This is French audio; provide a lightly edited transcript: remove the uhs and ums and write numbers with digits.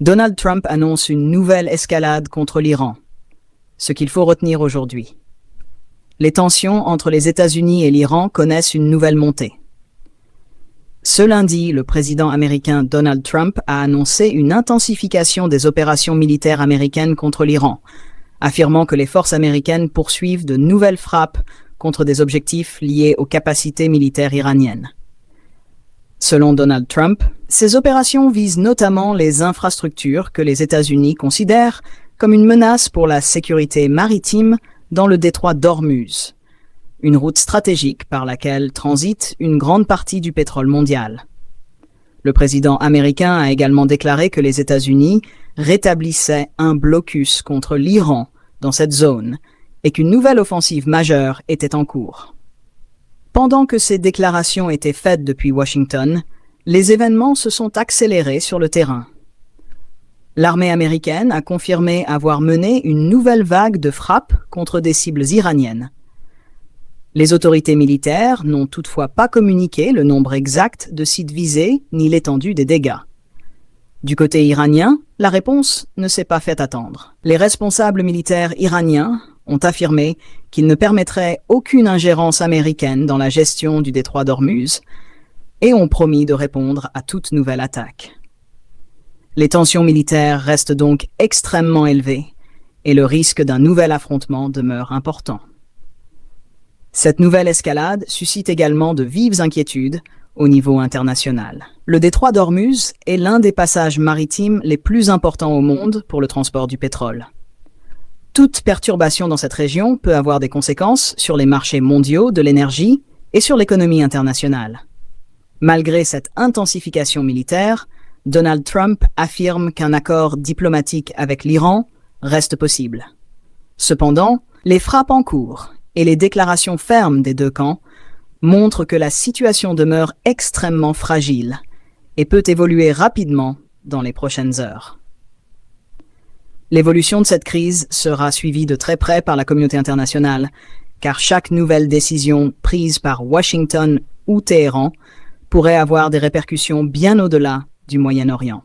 Donald Trump annonce une nouvelle escalade contre l'Iran. Ce qu'il faut retenir aujourd'hui. Les tensions entre les États-Unis et l'Iran connaissent une nouvelle montée. Ce lundi, le président américain Donald Trump a annoncé une intensification des opérations militaires américaines contre l'Iran, affirmant que les forces américaines poursuivent de nouvelles frappes contre des objectifs liés aux capacités militaires iraniennes. Selon Donald Trump, ces opérations visent notamment les infrastructures que les États-Unis considèrent comme une menace pour la sécurité maritime dans le détroit d'Ormuz, une route stratégique par laquelle transite une grande partie du pétrole mondial. Le président américain a également déclaré que les États-Unis rétablissaient un blocus contre l'Iran dans cette zone et qu'une nouvelle offensive majeure était en cours. Pendant que ces déclarations étaient faites depuis Washington, les événements se sont accélérés sur le terrain. L'armée américaine a confirmé avoir mené une nouvelle vague de frappes contre des cibles iraniennes. Les autorités militaires n'ont toutefois pas communiqué le nombre exact de sites visés ni l'étendue des dégâts. Du côté iranien, la réponse ne s'est pas fait attendre. Les responsables militaires iraniens ont affirmé qu'ils ne permettraient aucune ingérence américaine dans la gestion du détroit d'Ormuz et ont promis de répondre à toute nouvelle attaque. Les tensions militaires restent donc extrêmement élevées et le risque d'un nouvel affrontement demeure important. Cette nouvelle escalade suscite également de vives inquiétudes au niveau international. Le détroit d'Ormuz est l'un des passages maritimes les plus importants au monde pour le transport du pétrole. Toute perturbation dans cette région peut avoir des conséquences sur les marchés mondiaux de l'énergie et sur l'économie internationale. Malgré cette intensification militaire, Donald Trump affirme qu'un accord diplomatique avec l'Iran reste possible. Cependant, les frappes en cours et les déclarations fermes des deux camps montrent que la situation demeure extrêmement fragile et peut évoluer rapidement dans les prochaines heures. L'évolution de cette crise sera suivie de très près par la communauté internationale, car chaque nouvelle décision prise par Washington ou Téhéran pourrait avoir des répercussions bien au-delà du Moyen-Orient.